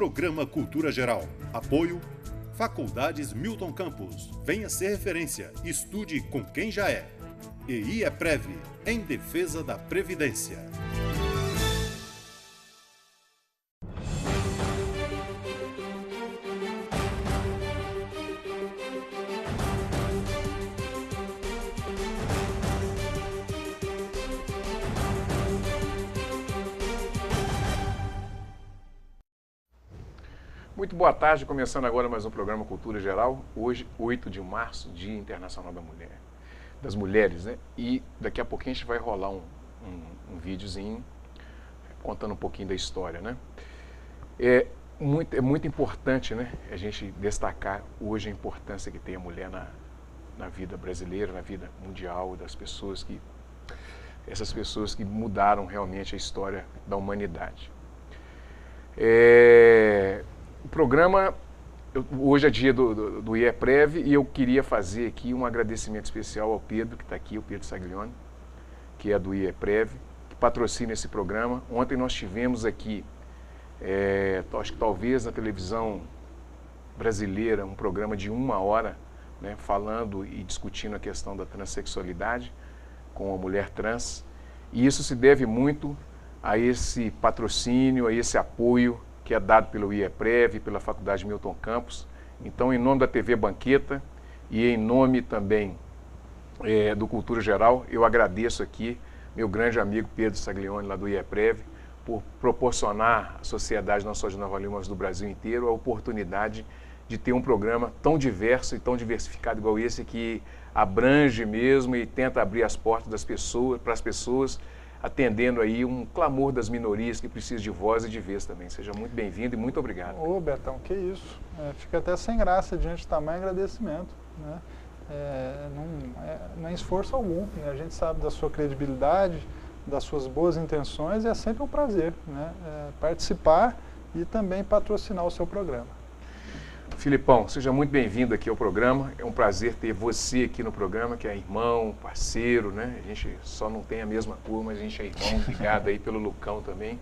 Programa Cultura Geral. Apoio Faculdades Milton Campos. Venha ser referência. Estude com quem já é. E IEPREV, em defesa da Previdência. Muito boa tarde, começando agora mais um programa Cultura Geral. Hoje, 8 de março, Dia Internacional das Mulheres, né? E daqui a pouquinho a gente vai rolar um videozinho contando um pouquinho da história, né? É muito importante, né, a gente destacar hoje a importância que tem a mulher na vida brasileira, na vida mundial, essas pessoas que mudaram realmente a história da humanidade. O programa, hoje é dia do IEPREV e eu queria fazer aqui um agradecimento especial ao Pedro, que está aqui, o Pedro Saglione, que é do IEPREV, que patrocina esse programa. Ontem nós tivemos aqui, acho que talvez na televisão brasileira, um programa de 1 hora, né, falando e discutindo a questão da transexualidade com a mulher trans. E isso se deve muito a esse patrocínio, a esse apoio que é dado pelo IEPREV, pela Faculdade Milton Campos. Então, em nome da TV Banqueta e em nome também do Cultura Geral, eu agradeço aqui meu grande amigo Pedro Saglione, lá do IEPREV, por proporcionar à sociedade, não só de Nova Lima, mas do Brasil inteiro, a oportunidade de ter um programa tão diverso e tão diversificado igual esse, que abrange mesmo e tenta abrir as portas das pessoas, para as pessoas, atendendo aí um clamor das minorias que precisam de voz e de vez também. Seja muito bem-vindo e muito obrigado. Ô, Betão, que isso. Fica até sem graça diante de tamanho agradecimento, né? Não é esforço algum. A gente sabe da sua credibilidade, das suas boas intenções, e é sempre um prazer, né, participar e também patrocinar o seu programa. Filipão, seja muito bem-vindo aqui ao programa. É um prazer ter você aqui no programa, que é irmão, parceiro, né? A gente só não tem a mesma cor, mas a gente é irmão, ligado aí pelo Lucão também,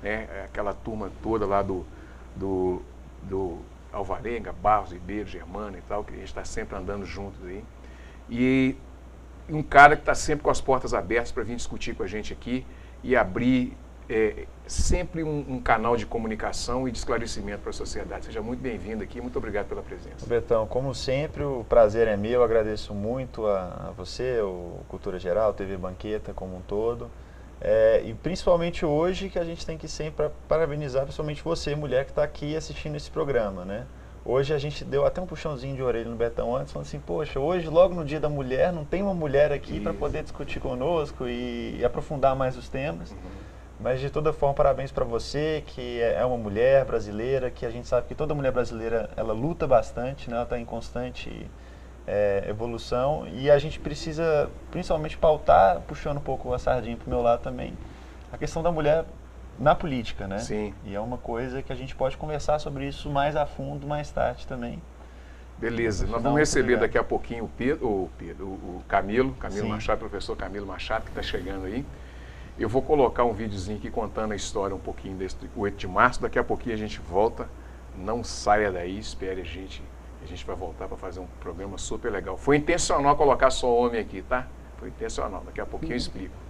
né? Aquela turma toda lá do Alvarenga, Barros, Ribeiro, Germano e tal, que a gente está sempre andando juntos aí. E um cara que está sempre com as portas abertas para vir discutir com a gente aqui e abrir sempre um canal de comunicação e de esclarecimento para a sociedade. Seja muito bem-vindo aqui, muito obrigado pela presença. Betão, como sempre, o prazer é meu, agradeço muito a você, o Cultura Geral, TV Banqueta como um todo, e principalmente hoje, que a gente tem que sempre parabenizar, principalmente você, mulher, que está aqui assistindo esse programa, né? Hoje a gente deu até um puxãozinho de orelha no Betão antes, falando assim, poxa, hoje, logo no Dia da Mulher, não tem uma mulher aqui para poder discutir conosco e aprofundar mais os temas. Mas, de toda forma, parabéns para você, que é uma mulher brasileira, que a gente sabe que toda mulher brasileira, ela luta bastante, né? Ela está em constante evolução, e a gente precisa, principalmente, pautar, puxando um pouco a sardinha para o meu lado também, a questão da mulher na política, né? Sim. E é uma coisa que a gente pode conversar sobre isso mais a fundo, mais tarde também. Beleza, nós vamos receber daqui a pouquinho o Camilo Machado, professor Camilo Machado, que está chegando aí. Eu vou colocar um videozinho aqui contando a história um pouquinho desse 8 de março. Daqui a pouquinho a gente volta. Não saia daí, espere a gente vai voltar para fazer um programa super legal. Foi intencional colocar só homem aqui, tá? Foi intencional. Daqui a pouquinho eu explico.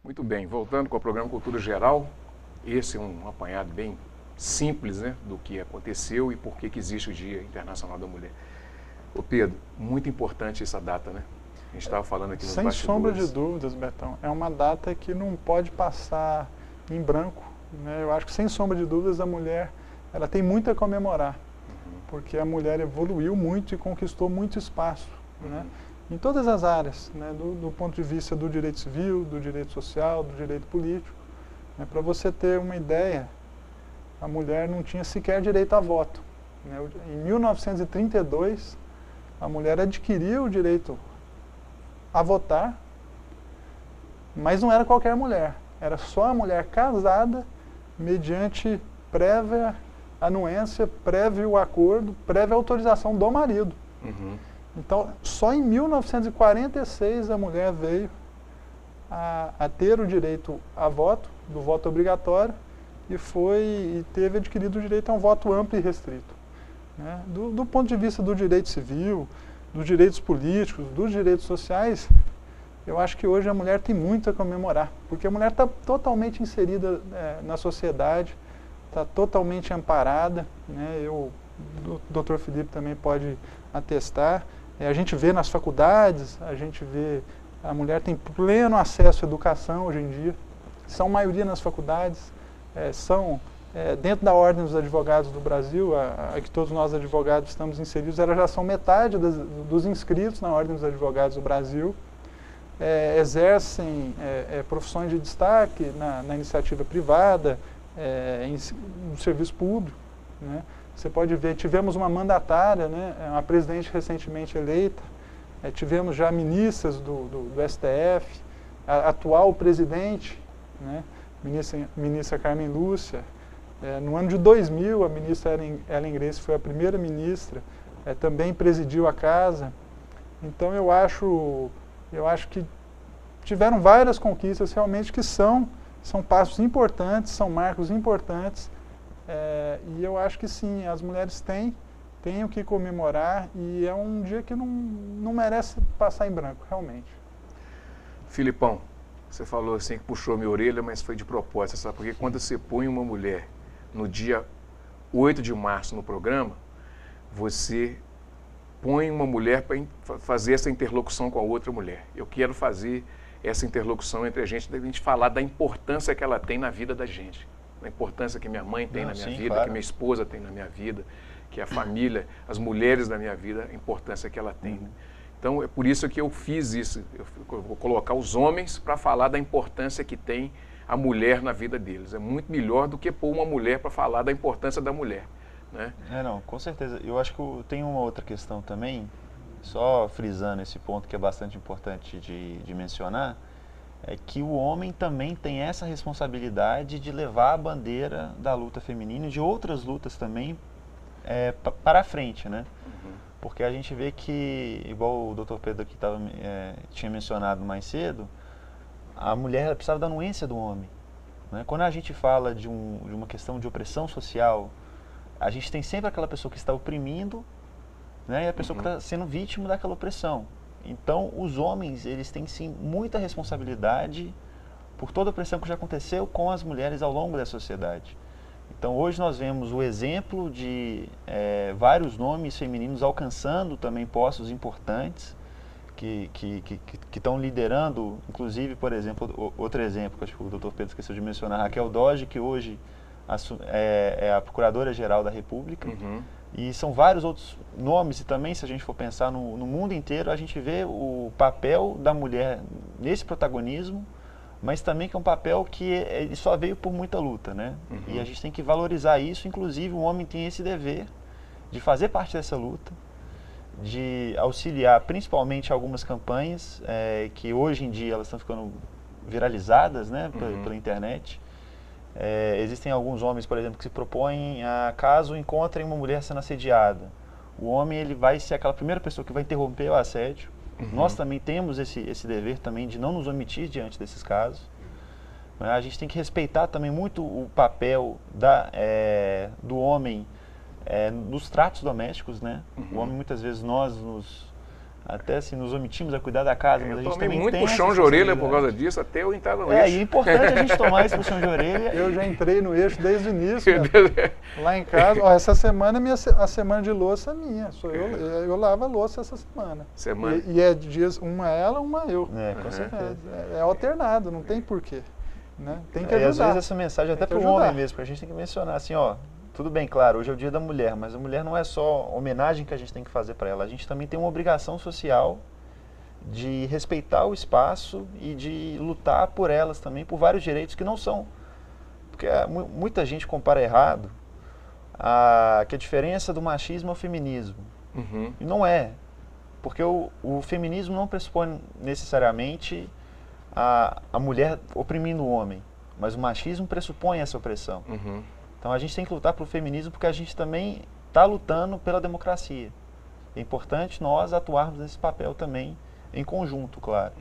Muito bem, voltando com o programa Cultura Geral, esse é um apanhado bem simples, né, do que aconteceu e por que existe o Dia Internacional da Mulher. Ô Pedro, muito importante essa data, né? A gente estava falando aqui nos Sem bastidores. sombra de dúvidas, Betão. É uma data que não pode passar em branco, né? Eu acho que, sem sombra de dúvidas, a mulher ela tem muito a comemorar, porque a mulher evoluiu muito e conquistou muito espaço, né? Em todas as áreas, né? Do ponto de vista do direito civil, do direito social, do direito político. Né? Para você ter uma ideia, a mulher não tinha sequer direito a voto, né? Em 1932, a mulher adquiriu o direito a votar, mas não era qualquer mulher, era só a mulher casada, mediante prévia anuência, prévio acordo, prévia autorização do marido. Então, só em 1946 a mulher veio a ter o direito a voto, do voto obrigatório, e teve adquirido o direito a um voto amplo e restrito. Né? Do ponto de vista do direito civil, dos direitos políticos, dos direitos sociais, eu acho que hoje a mulher tem muito a comemorar, porque a mulher está totalmente inserida na sociedade, está totalmente amparada, né? O Dr. Felipe também pode atestar. A gente vê nas faculdades, a gente vê, a mulher tem pleno acesso à educação hoje em dia, são maioria nas faculdades, dentro da Ordem dos Advogados do Brasil, a que todos nós advogados estamos inseridos, elas já são metade dos inscritos na Ordem dos Advogados do Brasil, exercem profissões de destaque na iniciativa privada, no serviço público. Né? Você pode ver, tivemos uma mandatária, né, uma presidente recentemente eleita, tivemos já ministras do STF, a atual presidente, né, ministra Carmen Lúcia. No ano de 2000, a ministra Ellen Grace foi a primeira ministra, também presidiu a casa. Então eu acho que tiveram várias conquistas realmente que são passos importantes, são marcos importantes, e eu acho que sim, as mulheres têm o que comemorar, e é um dia que não merece passar em branco, realmente. Filipão, você falou assim que puxou minha orelha, mas foi de propósito, sabe? Porque quando você põe uma mulher no dia 8 de março no programa, você põe uma mulher para fazer essa interlocução com a outra mulher. Eu quero fazer essa interlocução entre a gente falar da importância que ela tem na vida da gente, da importância que minha mãe tem na minha vida, claro, que minha esposa tem na minha vida, que a família, as mulheres da minha vida, a importância que ela tem. Então, é por isso que eu fiz isso. Eu vou colocar os homens para falar da importância que tem a mulher na vida deles. É muito melhor do que pôr uma mulher para falar da importância da mulher. Né? Não, com certeza. Eu acho que tem uma outra questão também, só frisando esse ponto que é bastante importante de mencionar, é que o homem também tem essa responsabilidade de levar a bandeira da luta feminina e de outras lutas também para a frente, né? Porque a gente vê que, igual o Dr. Pedro aqui tinha mencionado mais cedo, a mulher precisava da anuência do homem. Né? Quando a gente fala de uma questão de opressão social, a gente tem sempre aquela pessoa que está oprimindo, né, e a pessoa que está sendo vítima daquela opressão. Então, os homens, eles têm sim muita responsabilidade por toda a opressão que já aconteceu com as mulheres ao longo da sociedade. Então, hoje nós vemos o exemplo de vários nomes femininos alcançando também postos importantes, que estão liderando, inclusive, por exemplo, outro exemplo que acho que o Dr. Pedro esqueceu de mencionar, Raquel Dodge, que hoje é a Procuradora-Geral da República. E são vários outros nomes, e também, se a gente for pensar no mundo inteiro, a gente vê o papel da mulher nesse protagonismo, mas também que é um papel que ele só veio por muita luta, né? E a gente tem que valorizar isso, inclusive o homem tem esse dever de fazer parte dessa luta, de auxiliar principalmente algumas campanhas que hoje em dia elas estão ficando viralizadas, né, pela internet. Existem alguns homens, por exemplo, que se propõem a, caso encontrem uma mulher sendo assediada, o homem ele vai ser aquela primeira pessoa que vai interromper o assédio. Nós também temos esse dever também de não nos omitir diante desses casos. A gente tem que respeitar também muito o papel do homem nos tratos domésticos, né? O homem, muitas vezes, nós nos até assim, nos omitimos a cuidar da casa, mas a gente tomei também muito tem puxão de orelha por causa disso, até eu entrar no e é eixo. importante a gente tomar esse puxão de orelha. Eu já entrei no eixo desde o início, né? Lá em casa. Ó, essa semana, a semana de louça é minha. Eu lavo a louça essa semana. E é dias, uma ela, uma eu. Com certeza. É alternado, não tem porquê. Né? Tem que ajudar. E às vezes essa mensagem até para o homem mesmo, porque a gente tem que mencionar assim, ó, tudo bem, claro, hoje é o dia da mulher, mas a mulher não é só homenagem que a gente tem que fazer para ela, a gente também tem uma obrigação social de respeitar o espaço e de lutar por elas também, por vários direitos que não são. Porque muita gente compara errado que a diferença do machismo é o feminismo. E não é. Porque o feminismo não pressupõe necessariamente a mulher oprimindo o homem, mas o machismo pressupõe essa opressão. Então a gente tem que lutar pelo feminismo porque a gente também está lutando pela democracia. É importante nós atuarmos nesse papel também, em conjunto, claro.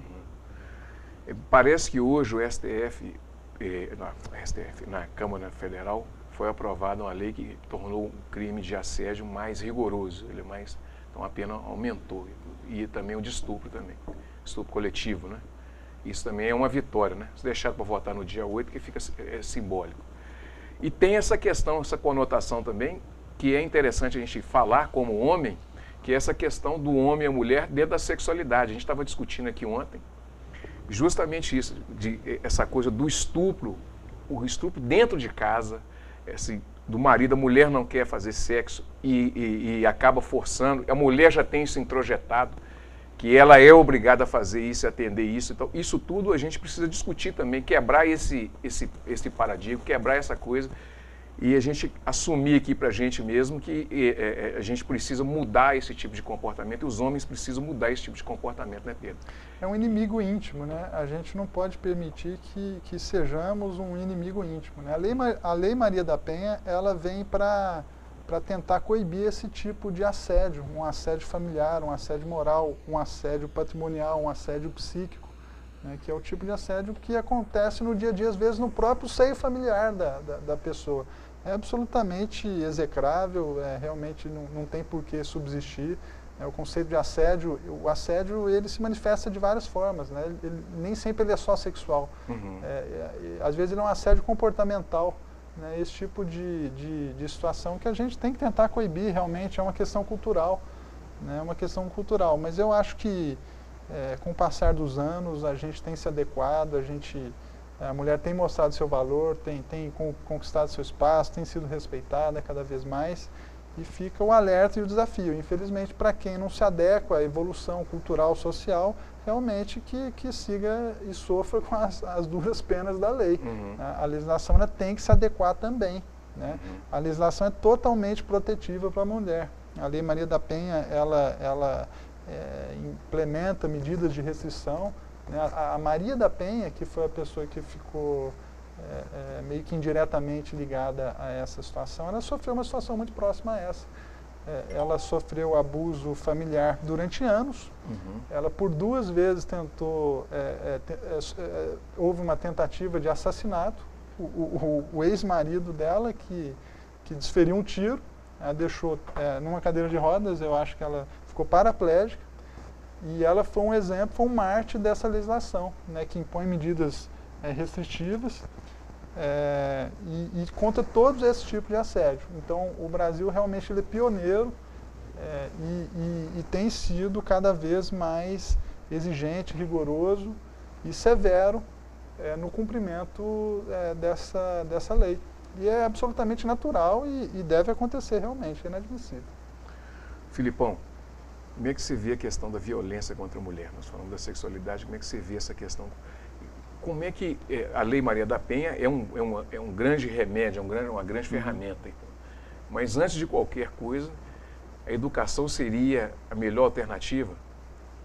Parece que hoje o STF, na Câmara Federal, foi aprovada uma lei que tornou o crime de assédio mais rigoroso. Então a pena aumentou. E também o de estupro também. Estupro coletivo, né? Isso também é uma vitória, né? Se deixar para votar no dia 8, que fica simbólico. E tem essa questão, essa conotação também, que é interessante a gente falar como homem, que é essa questão do homem e a mulher dentro da sexualidade. A gente estava discutindo aqui ontem, justamente isso, essa coisa do estupro, o estupro dentro de casa, do marido, a mulher não quer fazer sexo e acaba forçando, a mulher já tem isso introjetado, que ela é obrigada a fazer isso e atender isso. Então, isso tudo a gente precisa discutir também, quebrar esse paradigma, quebrar essa coisa e a gente assumir aqui para a gente mesmo que a gente precisa mudar esse tipo de comportamento e os homens precisam mudar esse tipo de comportamento, né, Pedro? É um inimigo íntimo, né? A gente não pode permitir que sejamos um inimigo íntimo, né? A Lei Maria da Penha, ela vem para tentar coibir esse tipo de assédio, um assédio familiar, um assédio moral, um assédio patrimonial, um assédio psíquico, né, que é o tipo de assédio que acontece no dia a dia, às vezes no próprio seio familiar da pessoa. É absolutamente execrável, realmente não tem por que subsistir. O conceito de assédio, o assédio ele se manifesta de várias formas, né? Nem sempre ele é só sexual. Às vezes ele é um assédio comportamental. Né, esse tipo de situação que a gente tem que tentar coibir, realmente é uma questão cultural, né, é uma questão cultural, mas eu acho que com o passar dos anos a gente tem se adequado, a mulher tem mostrado seu valor, tem conquistado seu espaço, tem sido respeitada cada vez mais e fica o alerta e o desafio, infelizmente para quem não se adequa à evolução cultural, social, realmente que siga e sofra com as duras penas da lei. A legislação tem que se adequar também. Né? A legislação é totalmente protetiva para a mulher. A Lei Maria da Penha, ela implementa medidas de restrição. Né? A Maria da Penha, que foi a pessoa que ficou meio que indiretamente ligada a essa situação, ela sofreu uma situação muito próxima a essa. Ela sofreu abuso familiar durante anos. Ela por 2 vezes tentou, houve uma tentativa de assassinato. O ex-marido dela que desferiu um tiro, ela deixou numa cadeira de rodas, eu acho que ela ficou paraplégica. E ela foi um exemplo, foi um mártir dessa legislação, né, que impõe medidas restritivas. E contra todos esses tipos de assédio. Então, o Brasil realmente ele é pioneiro e tem sido cada vez mais exigente, rigoroso e severo no cumprimento dessa lei. E é absolutamente natural e deve acontecer realmente, é inadmissível. Filipão, como é que você vê a questão da violência contra a mulher? Nós falamos da sexualidade, como é que você vê essa questão? Como é que a Lei Maria da Penha é um grande remédio, uma grande ferramenta. Então. Mas antes de qualquer coisa, a educação seria a melhor alternativa?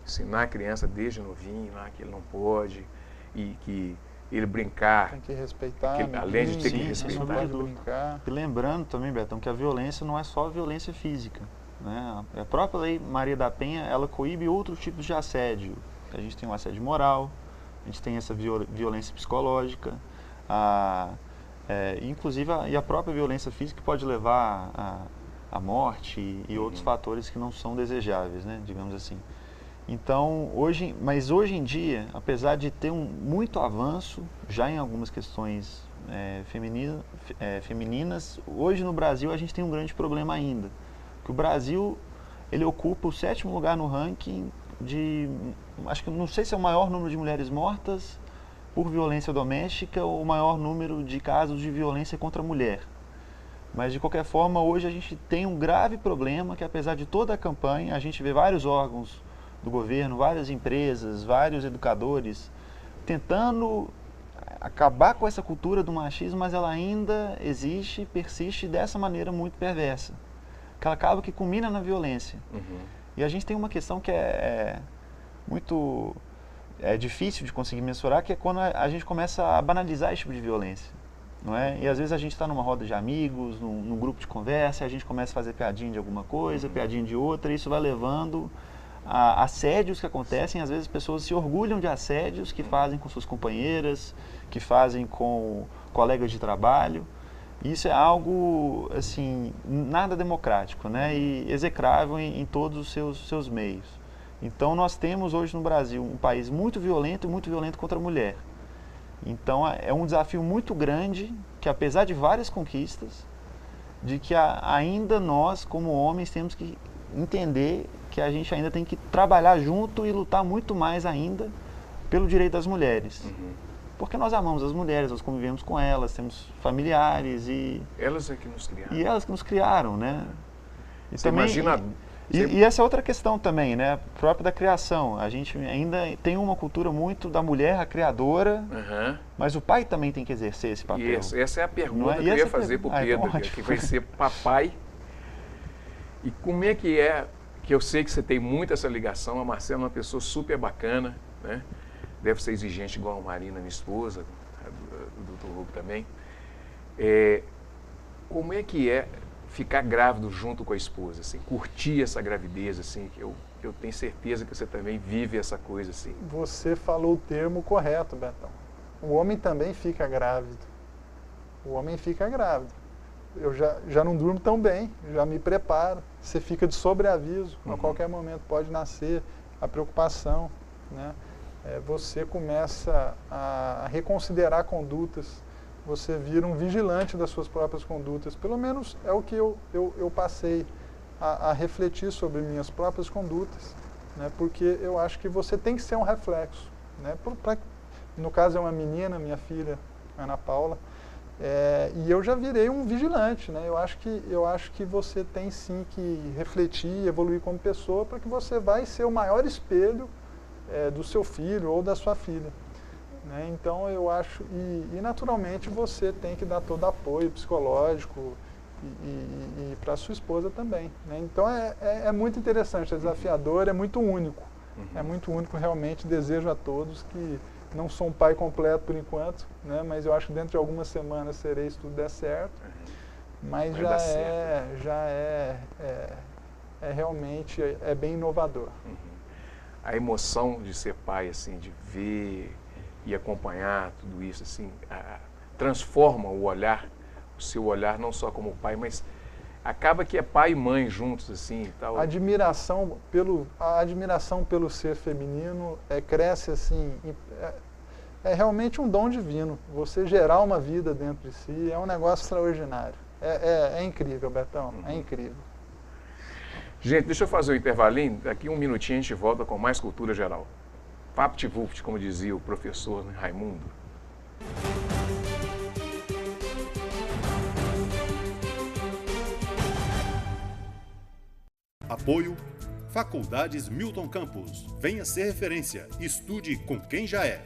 Ensinar a criança desde novinho que ele não pode e que ele brincar. Tem que respeitar. Além de ter que respeitar. Brincar. E lembrando também, Betão, que a violência não é só violência física. Né? A própria Lei Maria da Penha, ela coíbe outros tipos de assédio. A gente tem o assédio moral, a gente tem essa violência psicológica, inclusive a própria violência física pode levar à morte e outros fatores que não são desejáveis, né, digamos assim. Então, mas hoje em dia, apesar de ter muito avanço, já em algumas questões femininas, hoje no Brasil a gente tem um grande problema ainda. Que o Brasil, ele ocupa o 7º lugar no ranking acho que não sei se é o maior número de mulheres mortas por violência doméstica ou o maior número de casos de violência contra a mulher. Mas, de qualquer forma, hoje a gente tem um grave problema que, apesar de toda a campanha, a gente vê vários órgãos do governo, várias empresas, vários educadores tentando acabar com essa cultura do machismo, mas ela ainda existe, persiste dessa maneira muito perversa, que ela acaba que culmina na violência. E a gente tem uma questão que é muito difícil de conseguir mensurar, que é quando a gente começa a banalizar esse tipo de violência. Não é? E às vezes a gente está numa roda de amigos, num grupo de conversa, a gente começa a fazer piadinha de alguma coisa, piadinha de outra, e isso vai levando a assédios que acontecem. Às vezes as pessoas se orgulham de assédios que fazem com suas companheiras, que fazem com colegas de trabalho. Isso é algo, assim, nada democrático, né? E execrável em todos os seus meios. Então nós temos hoje no Brasil um país muito violento e muito violento contra a mulher. Então é um desafio muito grande que, apesar de várias conquistas, de que ainda nós, como homens, temos que entender que a gente ainda tem que trabalhar junto e lutar muito mais ainda pelo direito das mulheres. Porque nós amamos as mulheres, nós convivemos com elas, temos familiares e... Elas é que nos criaram. E elas que nos criaram, né? E você também, imagina... E essa é outra questão também, né? Própria da criação. A gente ainda tem uma cultura muito da mulher, a criadora, mas o pai também tem que exercer esse papel. E essa é a pergunta que eu ia fazer para o Pedro, que vai ser papai. E como é, que eu sei que você tem muito essa ligação, a Marcela é uma pessoa super bacana, né? Deve ser exigente igual a Marina, minha esposa, do Dr. Hugo também. Como é que é ficar grávido junto com a esposa, assim, curtir essa gravidez, assim, que eu tenho certeza que você também vive essa coisa, assim. Você falou o termo correto, Betão. O homem também fica grávido. O homem fica grávido. Eu já não durmo tão bem, já me preparo. Você fica de sobreaviso, a qualquer momento pode nascer a preocupação, né? Você começa a reconsiderar condutas, você vira um vigilante das suas próprias condutas. Pelo menos é o que eu passei a refletir sobre minhas próprias condutas, né? Porque eu acho que você tem que ser um reflexo, né? No caso é uma menina, minha filha, Ana Paula, e eu já virei um vigilante, né? Eu acho que você tem sim que refletir, evoluir como pessoa, para que você vai ser o maior espelho do seu filho ou da sua filha, né? Então eu acho, e naturalmente você tem que dar todo apoio psicológico e para a sua esposa também, né? Então é muito interessante, é desafiador, é muito único. É muito único realmente. Desejo a todos que não sou um pai completo por enquanto, né? Mas eu acho que dentro de algumas semanas serei, se tudo der certo. Mas realmente bem inovador. A emoção de ser pai, assim, de ver e acompanhar tudo isso, assim, transforma o seu olhar não só como pai, mas acaba que é pai e mãe juntos, assim, e tal. A admiração pelo ser feminino cresce, assim, é realmente um dom divino. Você gerar uma vida dentro de si é um negócio extraordinário. É incrível, Betão, é incrível. Gente, deixa eu fazer um intervalinho, daqui um minutinho a gente volta com mais cultura geral. Vapt-vupt, como dizia o professor, né, Raimundo. Apoio Faculdades Milton Campos. Venha ser referência. Estude com quem já é.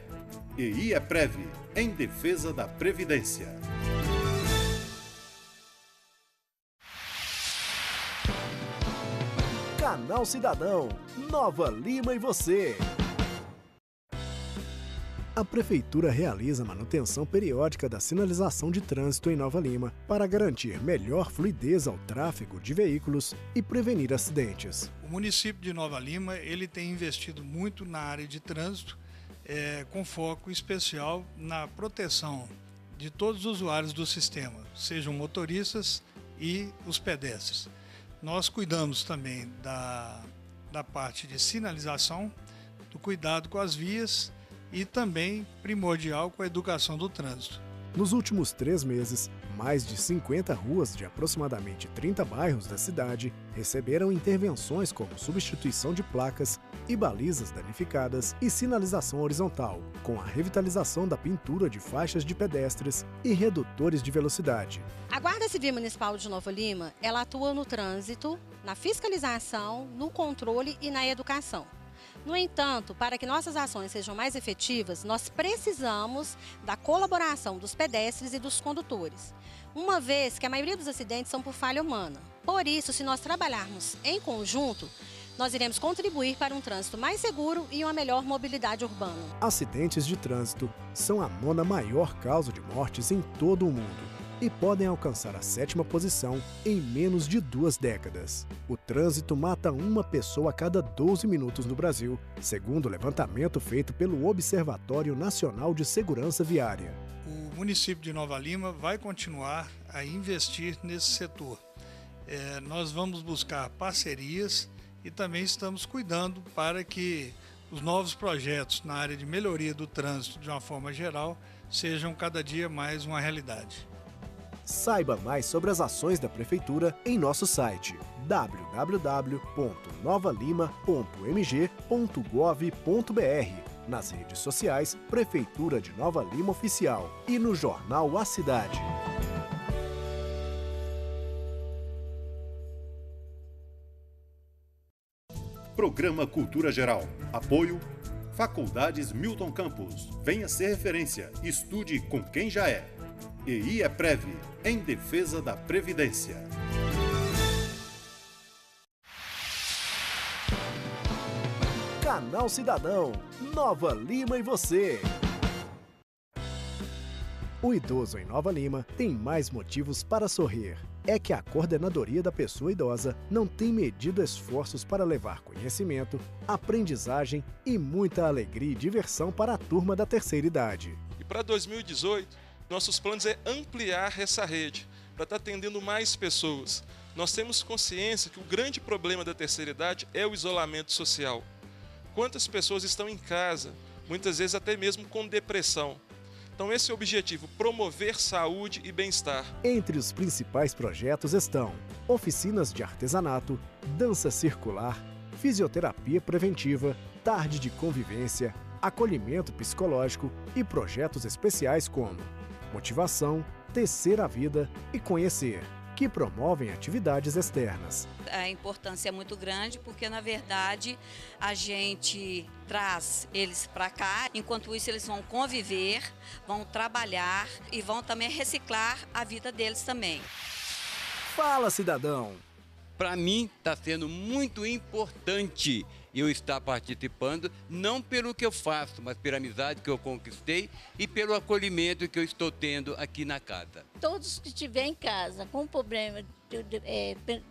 EI é Prev, em defesa da Previdência. Canal Cidadão, Nova Lima e você. A Prefeitura realiza manutenção periódica da sinalização de trânsito em Nova Lima para garantir melhor fluidez ao tráfego de veículos e prevenir acidentes. O município de Nova Lima ele tem investido muito na área de trânsito, com foco especial na proteção de todos os usuários do sistema, sejam motoristas e os pedestres. Nós cuidamos também da parte de sinalização, do cuidado com as vias e também primordial com a educação do trânsito. Nos últimos 3 meses, mais de 50 ruas de aproximadamente 30 bairros da cidade receberam intervenções como substituição de placas e balizas danificadas e sinalização horizontal, com a revitalização da pintura de faixas de pedestres e redutores de velocidade. A Guarda Civil Municipal de Nova Lima, ela atua no trânsito, na fiscalização, no controle e na educação. No entanto, para que nossas ações sejam mais efetivas, nós precisamos da colaboração dos pedestres e dos condutores, uma vez que a maioria dos acidentes são por falha humana. Por isso, se nós trabalharmos em conjunto, nós iremos contribuir para um trânsito mais seguro e uma melhor mobilidade urbana. Acidentes de trânsito são a 9ª maior causa de mortes em todo o mundo e podem alcançar a 7ª posição em menos de 2 décadas. O trânsito mata uma pessoa a cada 12 minutos no Brasil, segundo o levantamento feito pelo Observatório Nacional de Segurança Viária. O município de Nova Lima vai continuar a investir nesse setor. Nós vamos buscar parcerias e também estamos cuidando para que os novos projetos na área de melhoria do trânsito de uma forma geral sejam cada dia mais uma realidade. Saiba mais sobre as ações da Prefeitura em nosso site www.novalima.mg.gov.br, nas redes sociais Prefeitura de Nova Lima Oficial e no jornal A Cidade. Programa Cultura Geral. Apoio Faculdades Milton Campos. Venha ser referência. Estude com quem já é. E IEPREV, em defesa da Previdência. Canal Cidadão, Nova Lima e você. O idoso em Nova Lima tem mais motivos para sorrir. É que a Coordenadoria da Pessoa Idosa não tem medido esforços para levar conhecimento, aprendizagem e muita alegria e diversão para a turma da terceira idade. E para 2018, nossos planos é ampliar essa rede, para estar atendendo mais pessoas. Nós temos consciência que o grande problema da terceira idade é o isolamento social. Quantas pessoas estão em casa, muitas vezes até mesmo com depressão. Então esse é o objetivo, promover saúde e bem-estar. Entre os principais projetos estão oficinas de artesanato, dança circular, fisioterapia preventiva, tarde de convivência, acolhimento psicológico e projetos especiais como motivação, tecer a vida e conhecer, que promovem atividades externas. A importância é muito grande porque, na verdade, a gente traz eles para cá, enquanto isso eles vão conviver, vão trabalhar e vão também reciclar a vida deles também. Fala, cidadão! Para mim está sendo muito importante eu estar participando, não pelo que eu faço, mas pela amizade que eu conquistei e pelo acolhimento que eu estou tendo aqui na casa. Todos que estiverem em casa com problema de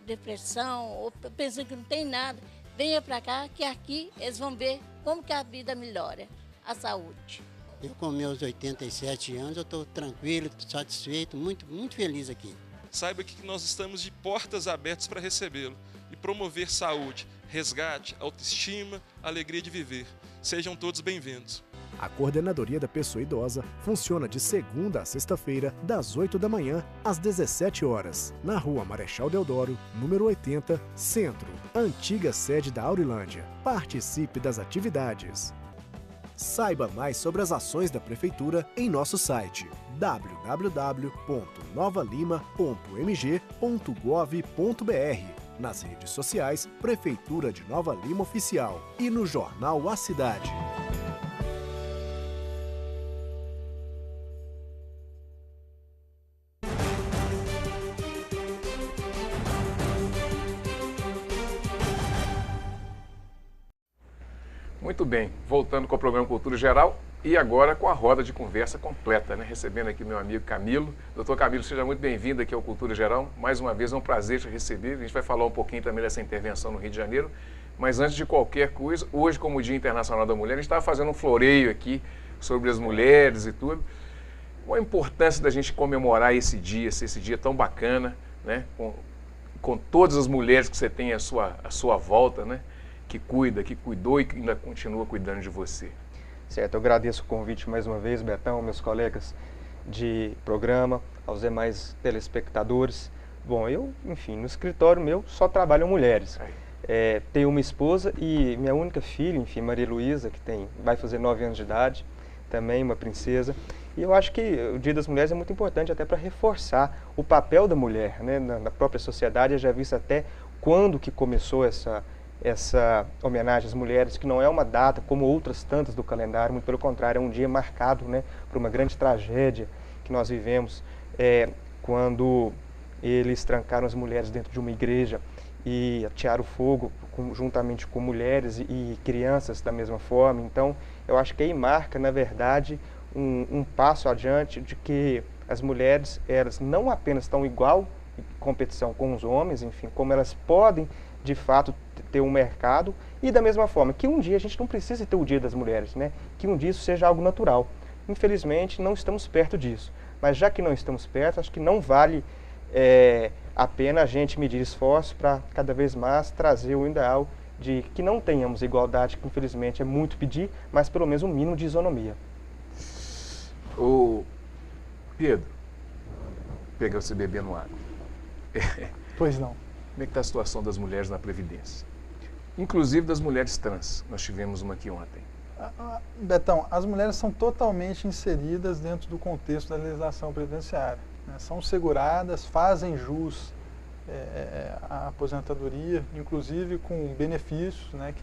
depressão ou pensando que não tem nada, venha para cá que aqui eles vão ver como que a vida melhora, a saúde. Eu com meus 87 anos, eu estou tranquilo, satisfeito, muito feliz aqui. Saiba que nós estamos de portas abertas para recebê-lo e promover saúde, resgate, autoestima, alegria de viver. Sejam todos bem-vindos. A Coordenadoria da Pessoa Idosa funciona de segunda a sexta-feira, das 8 da manhã às 17 horas, na Rua Marechal Deodoro, número 80, Centro, antiga sede da Aurilândia. Participe das atividades. Saiba mais sobre as ações da Prefeitura em nosso site www.novalima.mg.gov.br, nas redes sociais Prefeitura de Nova Lima Oficial e no jornal A Cidade. Muito bem, voltando com o programa Cultura Geral e agora com a roda de conversa completa, né? Recebendo aqui meu amigo Camilo. Doutor Camilo, seja muito bem-vindo aqui ao Cultura Geral. Mais uma vez é um prazer te receber. A gente vai falar um pouquinho também dessa intervenção no Rio de Janeiro. Mas antes de qualquer coisa, hoje como o Dia Internacional da Mulher, a gente estava fazendo um floreio aqui sobre as mulheres e tudo. Qual a importância da gente comemorar esse dia tão bacana, né? Com todas as mulheres que você tem à sua volta, né? que cuida, que cuidou e que ainda continua cuidando de você. Certo, eu agradeço o convite mais uma vez, Betão, meus colegas de programa, aos demais telespectadores. Bom, eu, enfim, no escritório meu só trabalham mulheres. Tenho uma esposa e minha única filha, enfim, Maria Luísa, que vai fazer 9 anos de idade, também uma princesa. E eu acho que o Dia das Mulheres é muito importante até para reforçar o papel da mulher, né, na própria sociedade. Eu já vi isso até quando que começou essa homenagem às mulheres, que não é uma data como outras tantas do calendário, muito pelo contrário, é um dia marcado, né, por uma grande tragédia que nós vivemos, quando eles trancaram as mulheres dentro de uma igreja e atearam fogo juntamente com mulheres e crianças da mesma forma. Então, eu acho que aí marca, na verdade, um passo adiante de que as mulheres, elas não apenas estão igual em competição com os homens, enfim, como elas podem, de fato, ter um mercado, e da mesma forma que um dia a gente não precisa ter o Dia das Mulheres, né? Que um dia isso seja algo natural. Infelizmente, não estamos perto disso. Mas já que não estamos perto, acho que não vale a pena a gente medir esforço para cada vez mais trazer o ideal de que não tenhamos igualdade, que infelizmente é muito pedir, mas pelo menos um mínimo de isonomia. Ô, Pedro, pega você bebendo água. Pois não. Como é que está a situação das mulheres na Previdência? Inclusive das mulheres trans. Nós tivemos uma aqui ontem. Betão, as mulheres são totalmente inseridas dentro do contexto da legislação previdenciária, né? São seguradas, fazem jus à aposentadoria, inclusive com benefícios, né,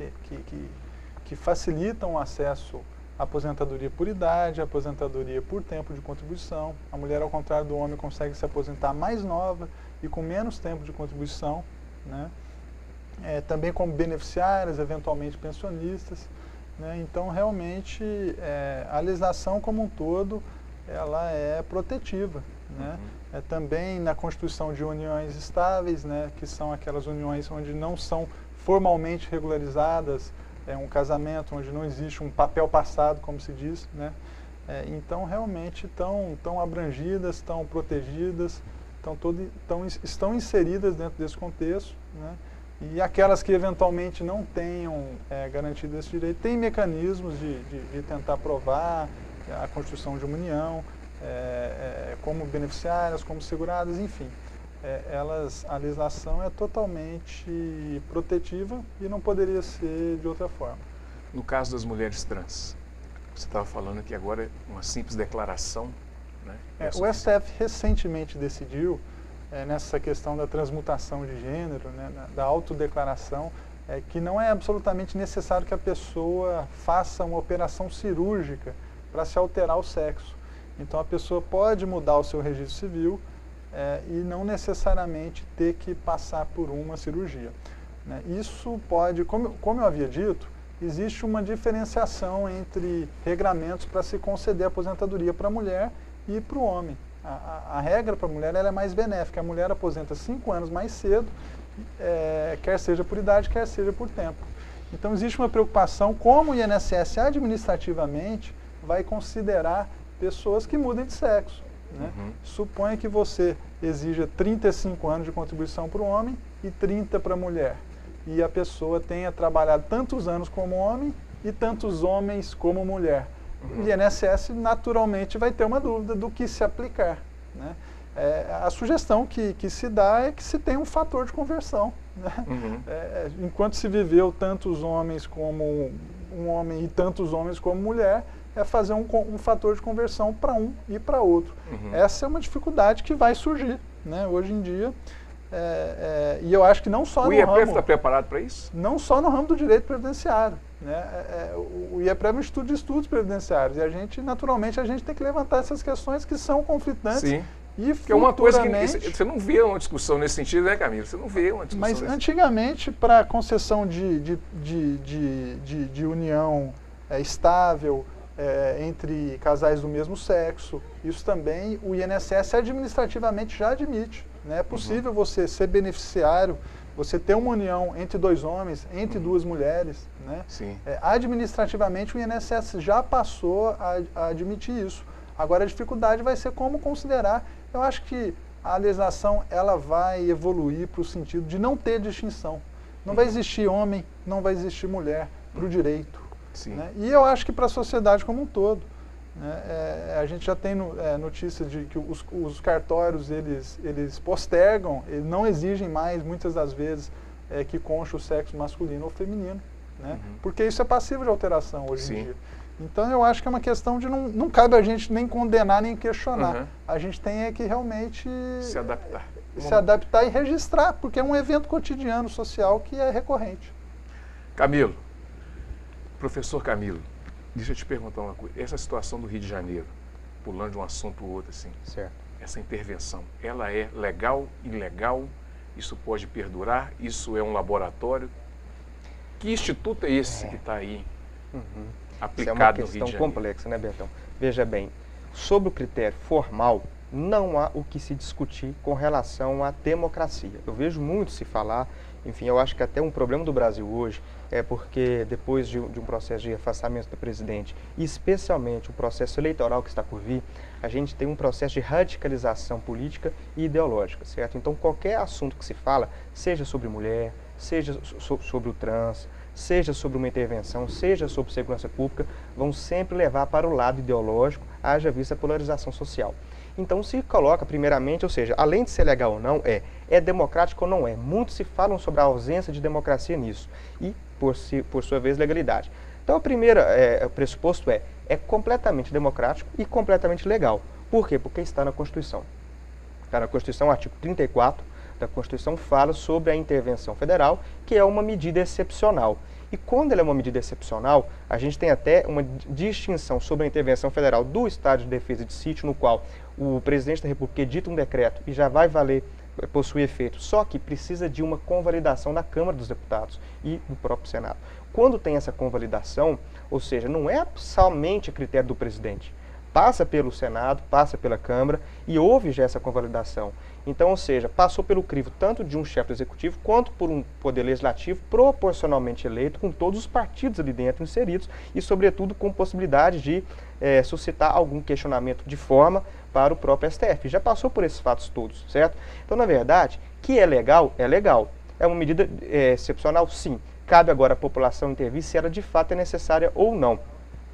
que facilitam o acesso à aposentadoria por idade, à aposentadoria por tempo de contribuição. A mulher, ao contrário do homem, consegue se aposentar mais nova e com menos tempo de contribuição, né? Também como beneficiárias, eventualmente pensionistas, né? Então, realmente, a legislação como um todo, ela é protetiva, né? Também na constituição de uniões estáveis, né, que são aquelas uniões onde não são formalmente regularizadas, um casamento onde não existe um papel passado, como se diz, né? Então, realmente, estão abrangidas, estão protegidas, estão inseridas dentro desse contexto, né? E aquelas que eventualmente não tenham garantido esse direito, têm mecanismos de tentar provar a constituição de uma união, como beneficiárias, como seguradas, enfim. A legislação é totalmente protetiva e não poderia ser de outra forma. No caso das mulheres trans, você estava falando que agora é uma simples declaração, né? O STF recentemente decidiu, nessa questão da transmutação de gênero, né, da autodeclaração, que não é absolutamente necessário que a pessoa faça uma operação cirúrgica para se alterar o sexo. Então, a pessoa pode mudar o seu registro civil e não necessariamente ter que passar por uma cirurgia, né? Isso pode, como eu havia dito, existe uma diferenciação entre regramentos para se conceder aposentadoria para a mulher e para o homem. A regra para a mulher ela é mais benéfica. A mulher aposenta 5 anos mais cedo, quer seja por idade, quer seja por tempo. Então, existe uma preocupação como o INSS administrativamente vai considerar pessoas que mudem de sexo, né? Suponha que você exija 35 anos de contribuição para o homem e 30 para a mulher. E a pessoa tenha trabalhado tantos anos como homem e tantos homens como mulher. O INSS naturalmente vai ter uma dúvida do que se aplicar, né? A sugestão que se dá é que se tenha um fator de conversão, né? Enquanto se viveu tantos homens como um homem e tantos homens como mulher, fazer um fator de conversão para um e para outro. Essa é uma dificuldade que vai surgir, né, hoje em dia. E eu acho que não só no ramo... O IEPREV está preparado para isso? Não só no ramo do direito previdenciário, né? O IEPREV é um instituto de estudos previdenciários e a gente, naturalmente, tem que levantar essas questões que são conflitantes. Sim. E que é uma coisa que você não vê uma discussão nesse sentido, né, Camilo? Você não vê uma discussão. Mas antigamente, para concessão de união estável entre casais do mesmo sexo, isso também o INSS administrativamente já admite, né? É possível você ser beneficiário, você ter uma união entre 2 homens, entre 2 mulheres, né? Sim. Administrativamente o INSS já passou a admitir isso. Agora a dificuldade vai ser como considerar. Eu acho que a legislação ela vai evoluir para o sentido de não ter distinção. Não vai existir homem, não vai existir mulher para o direito. Sim. Né? E eu acho que para a sociedade como um todo. Né? A gente já tem notícia de que os cartórios eles postergam, eles não exigem mais, muitas das vezes, que conste o sexo masculino ou feminino. Né? Porque isso é passível de alteração hoje em dia. Então eu acho que é uma questão de não cabe a gente nem condenar nem questionar. A gente tem que realmente se adaptar. Se adaptar e registrar, porque é um evento cotidiano social que é recorrente. Camilo, professor Camilo, deixa eu te perguntar uma coisa. Essa situação do Rio de Janeiro, pulando de um assunto para o outro, assim, certo. Essa intervenção, ela é legal, ilegal? Isso pode perdurar? Isso é um laboratório? Que instituto é esse que está aí aplicado no Rio de Janeiro? É uma questão complexa, né, Betão? Veja bem, sobre o critério formal, não há o que se discutir com relação à democracia. Eu vejo muito se falar, enfim, eu acho que até um problema do Brasil hoje é porque depois de um processo de afastamento do presidente, e especialmente o processo eleitoral que está por vir, a gente tem um processo de radicalização política e ideológica, certo? Então qualquer assunto que se fala, seja sobre mulher, seja sobre o trans, seja sobre uma intervenção, seja sobre segurança pública, vão sempre levar para o lado ideológico, haja vista a polarização social. Então se coloca primeiramente, ou seja, além de ser legal ou não, é democrático ou não é. Muitos se falam sobre a ausência de democracia nisso e, por sua vez, legalidade. Então o primeiro pressuposto é completamente democrático e completamente legal. Por quê? Porque está na Constituição. Está na Constituição, artigo 34 da Constituição fala sobre a intervenção federal, que é uma medida excepcional. E quando ela é uma medida excepcional, a gente tem até uma distinção sobre a intervenção federal do estado de defesa de sítio, no qual o presidente da República edita um decreto e já vai valer, possui efeito, só que precisa de uma convalidação da Câmara dos Deputados e do próprio Senado. Quando tem essa convalidação, ou seja, não é somente a critério do presidente, passa pelo Senado, passa pela Câmara e houve já essa convalidação. Então, ou seja, passou pelo crivo tanto de um chefe do executivo quanto por um poder legislativo proporcionalmente eleito, com todos os partidos ali dentro inseridos e, sobretudo, com possibilidade de suscitar algum questionamento de forma para o próprio STF. Já passou por esses fatos todos, certo? Então, na verdade, que é legal, é legal. É uma medida excepcional, sim. Cabe agora à população intervir se ela de fato é necessária ou não.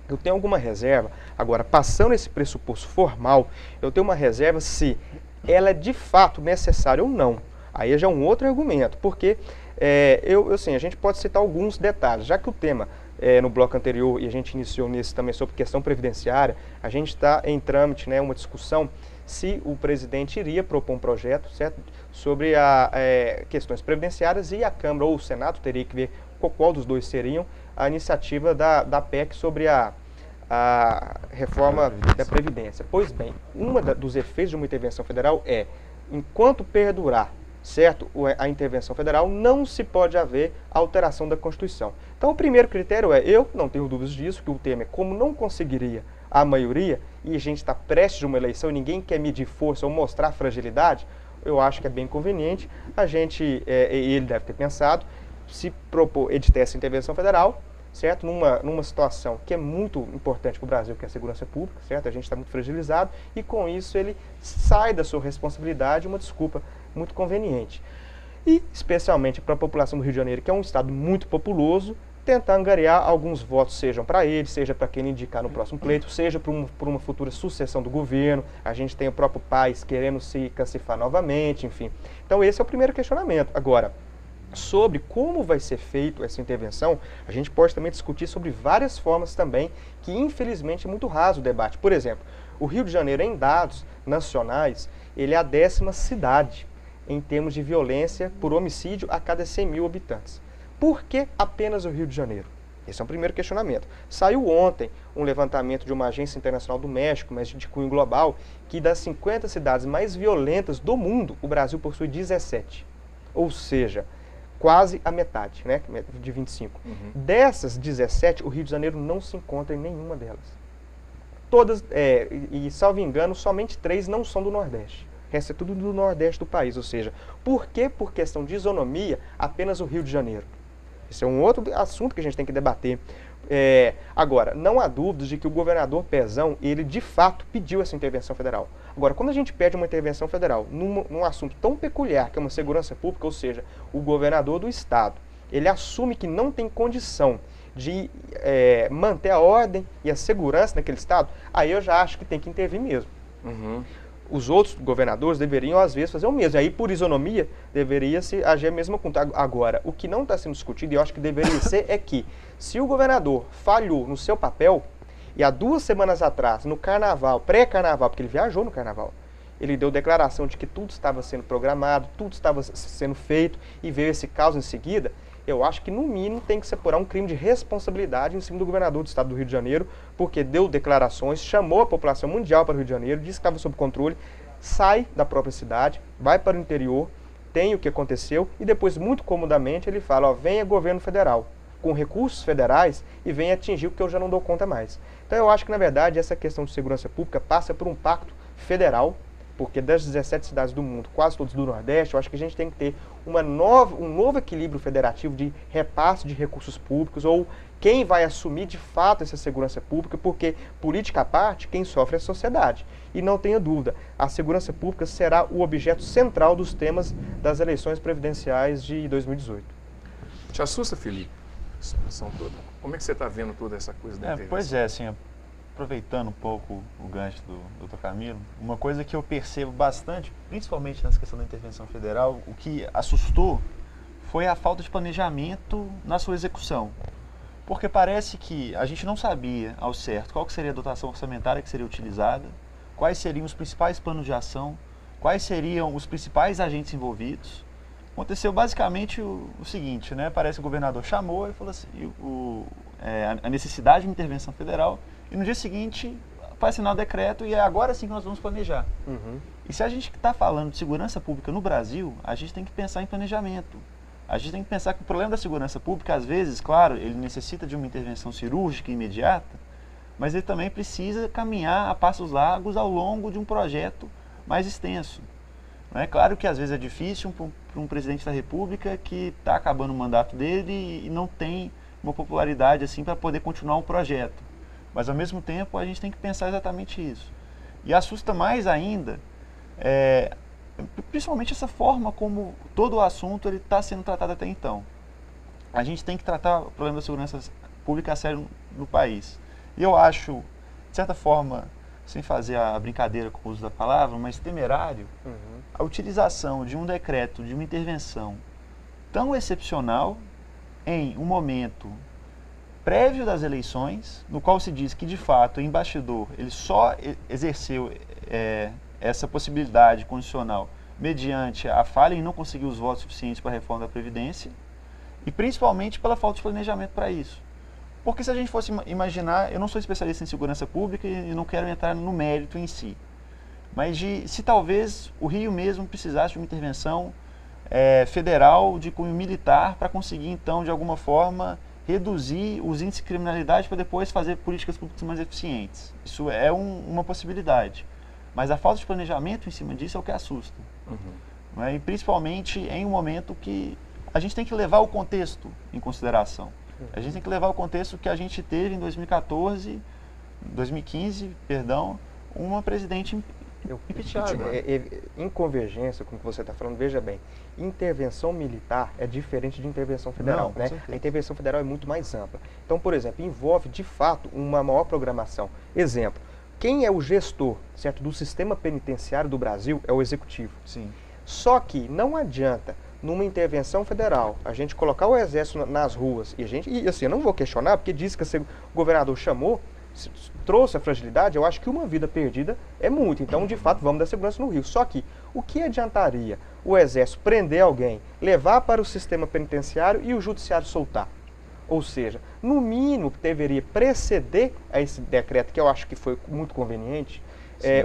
Eu tenho alguma reserva, agora, passando esse pressuposto formal, eu tenho uma reserva se ela é de fato necessária ou não. Aí já é um outro argumento, porque a gente pode citar alguns detalhes, já que o tema no bloco anterior, e a gente iniciou nesse também sobre questão previdenciária, a gente está em trâmite, uma discussão se o presidente iria propor um projeto, certo, sobre questões previdenciárias e a Câmara ou o Senado teria que ver qual dos dois seriam a iniciativa da PEC sobre a reforma da Previdência. Pois bem, dos efeitos de uma intervenção federal enquanto perdurar, certo, a intervenção federal, não se pode haver alteração da Constituição. Então, o primeiro critério eu não tenho dúvidas disso, que o Temer, como não conseguiria a maioria, e a gente está prestes a uma eleição e ninguém quer medir força ou mostrar fragilidade, eu acho que é bem conveniente, ele deve ter pensado, se propor editar essa intervenção federal, certo? Numa situação que é muito importante para o Brasil, que é a segurança pública, certo? A gente está muito fragilizado e com isso ele sai da sua responsabilidade, uma desculpa muito conveniente. E especialmente para a população do Rio de Janeiro, que é um estado muito populoso, tentar angariar alguns votos, sejam para ele, seja para quem ele indicar no próximo pleito, seja por uma futura sucessão do governo. A gente tem o próprio Paes querendo se cacifar novamente, enfim. Então esse é o primeiro questionamento. Agora, sobre como vai ser feita essa intervenção, a gente pode também discutir sobre várias formas também, que infelizmente é muito raso o debate. Por exemplo, o Rio de Janeiro, em dados nacionais, ele é a 10ª cidade em termos de violência por homicídio a cada 100 mil habitantes. Por que apenas o Rio de Janeiro? Esse é o primeiro questionamento. Saiu ontem um levantamento de uma agência internacional do México, mas de cunho global, que das 50 cidades mais violentas do mundo, o Brasil possui 17. Ou seja, quase a metade, de 25. Dessas 17, o Rio de Janeiro não se encontra em nenhuma delas. Todas, e salvo engano, somente 3 não são do Nordeste. O resto é tudo do Nordeste do país. Ou seja, por que, por questão de isonomia, apenas o Rio de Janeiro? Esse é um outro assunto que a gente tem que debater. Agora, não há dúvidas de que o governador Pezão, ele de fato pediu essa intervenção federal. Agora, quando a gente pede uma intervenção federal num assunto tão peculiar que é uma segurança pública, ou seja, o governador do estado, ele assume que não tem condição de manter a ordem e a segurança naquele estado, aí eu já acho que tem que intervir mesmo. Os outros governadores deveriam, às vezes, fazer o mesmo. Aí, por isonomia, deveria-se agir a mesma conta. Agora, o que não está sendo discutido, e eu acho que deveria ser, é que, se o governador falhou no seu papel, e há 2 semanas atrás, no carnaval, pré-carnaval, porque ele viajou no carnaval, ele deu declaração de que tudo estava sendo programado, tudo estava sendo feito, e veio esse caos em seguida, eu acho que, no mínimo, tem que se apurar um crime de responsabilidade em cima do governador do estado do Rio de Janeiro, porque deu declarações, chamou a população mundial para o Rio de Janeiro, disse que estava sob controle, sai da própria cidade, vai para o interior, tem o que aconteceu, e depois, muito comodamente, ele fala, ó, venha governo federal, com recursos federais, e venha atingir o que eu já não dou conta mais. Então, eu acho que, na verdade, essa questão de segurança pública passa por um pacto federal, porque das 17 cidades do mundo, quase todas do Nordeste, eu acho que a gente tem que ter um novo equilíbrio federativo de repasse de recursos públicos, ou quem vai assumir de fato essa segurança pública, porque, política à parte, quem sofre é a sociedade. E não tenha dúvida, a segurança pública será o objeto central dos temas das eleições presidenciais de 2018. Te assusta, Felipe, a situação toda? Como é que você está vendo toda essa coisa da intervenção? Pois é, assim, aproveitando um pouco o gancho do Dr. Camilo, uma coisa que eu percebo bastante, principalmente nessa questão da intervenção federal, o que assustou foi a falta de planejamento na sua execução. Porque parece que a gente não sabia ao certo qual que seria a dotação orçamentária que seria utilizada, quais seriam os principais planos de ação, quais seriam os principais agentes envolvidos. Aconteceu basicamente o seguinte, né? Parece que o governador chamou e falou assim, a necessidade de uma intervenção federal, e no dia seguinte vai assinar o decreto e é agora sim que nós vamos planejar. E se a gente está falando de segurança pública no Brasil, a gente tem que pensar em planejamento. A gente tem que pensar que o problema da segurança pública, às vezes, claro, ele necessita de uma intervenção cirúrgica imediata, mas ele também precisa caminhar a passos largos ao longo de um projeto mais extenso. Não é claro que às vezes é difícil para um presidente da República que está acabando o mandato dele e não tem uma popularidade assim para poder continuar um projeto. Mas, ao mesmo tempo, a gente tem que pensar exatamente isso. E assusta mais ainda, principalmente essa forma como todo o assunto está sendo tratado até então. A gente tem que tratar o problema da segurança pública a sério no país. E eu acho, de certa forma, sem fazer a brincadeira com o uso da palavra, mas temerário, a utilização de um decreto, de uma intervenção tão excepcional em um momento prévio das eleições, no qual se diz que, de fato, o embaixador ele só exerceu essa possibilidade condicional mediante a falha em não conseguir os votos suficientes para a reforma da Previdência e, principalmente, pela falta de planejamento para isso. Porque se a gente fosse imaginar, eu não sou especialista em segurança pública e não quero entrar no mérito em si, mas se talvez o Rio mesmo precisasse de uma intervenção federal de cunho militar para conseguir, então, de alguma forma, reduzir os índices de criminalidade para depois fazer políticas públicas mais eficientes. Isso é uma possibilidade. Mas a falta de planejamento em cima disso é o que assusta. E principalmente em um momento que a gente tem que levar o contexto em consideração. A gente tem que levar o contexto que a gente teve em 2015, uma presidente impeachada. Em convergência com o que você está falando, veja bem, intervenção militar é diferente de intervenção federal. Não, né? A intervenção federal é muito mais ampla. Então, por exemplo, envolve de fato uma maior programação. Exemplo, quem é o gestor, certo, do sistema penitenciário do Brasil é o executivo. Sim. Só que não adianta, numa intervenção federal, a gente colocar o exército nas ruas, e assim, eu não vou questionar, porque disse que o governador chamou, trouxe a fragilidade, eu acho que uma vida perdida é muito. Então, de fato, vamos dar segurança no Rio. Só que, o que adiantaria o Exército prender alguém, levar para o sistema penitenciário e o Judiciário soltar? Ou seja, no mínimo, deveria preceder a esse decreto, que eu acho que foi muito conveniente,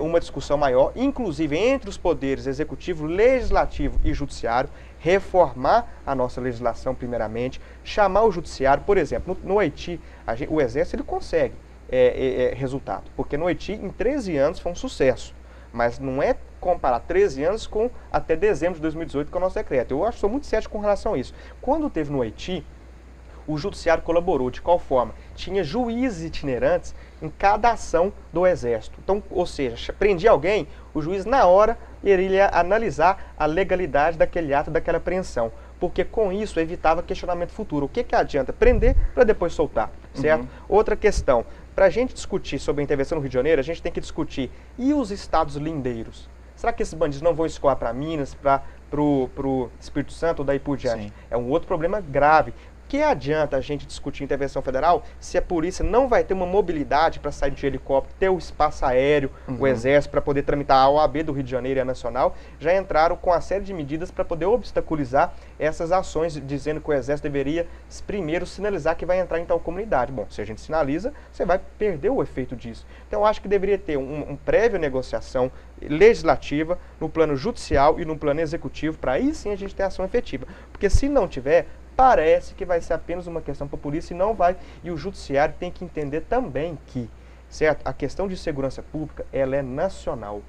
uma discussão maior, inclusive entre os poderes executivo, legislativo e judiciário, reformar a nossa legislação primeiramente, chamar o judiciário, por exemplo, no Haiti, o Exército ele consegue resultado, porque no Haiti, em 13 anos, foi um sucesso. Mas não é comparar 13 anos com até dezembro de 2018, que é o nosso decreto. Eu sou muito cético com relação a isso. Quando teve no Haiti, o judiciário colaborou. De qual forma? Tinha juízes itinerantes em cada ação do Exército. Então, ou seja, prendia alguém, o juiz na hora iria analisar a legalidade daquele ato, daquela apreensão. porque com isso evitava questionamento futuro. O que adianta? Prender para depois soltar, certo? Outra questão, para a gente discutir sobre a intervenção no Rio de Janeiro, a gente tem que discutir, e os estados lindeiros? Será que esses bandidos não vão escoar para Minas, para o Espírito Santo ou daí por diante? Sim. É um outro problema grave. Que adianta a gente discutir intervenção federal se a polícia não vai ter uma mobilidade para sair de helicóptero, ter o espaço aéreo, o exército para poder tramitar a OAB do Rio de Janeiro e a Nacional, já entraram com a série de medidas para poder obstaculizar essas ações, dizendo que o exército deveria primeiro sinalizar que vai entrar em tal comunidade. Bom, se a gente sinaliza, você vai perder o efeito disso. Então eu acho que deveria ter um prévia negociação legislativa no plano judicial e no plano executivo, para aí sim a gente ter ação efetiva. Porque se não tiver, parece que vai ser apenas uma questão para a polícia e não vai. E o judiciário tem que entender também que, certo, a questão de segurança pública, ela é nacional.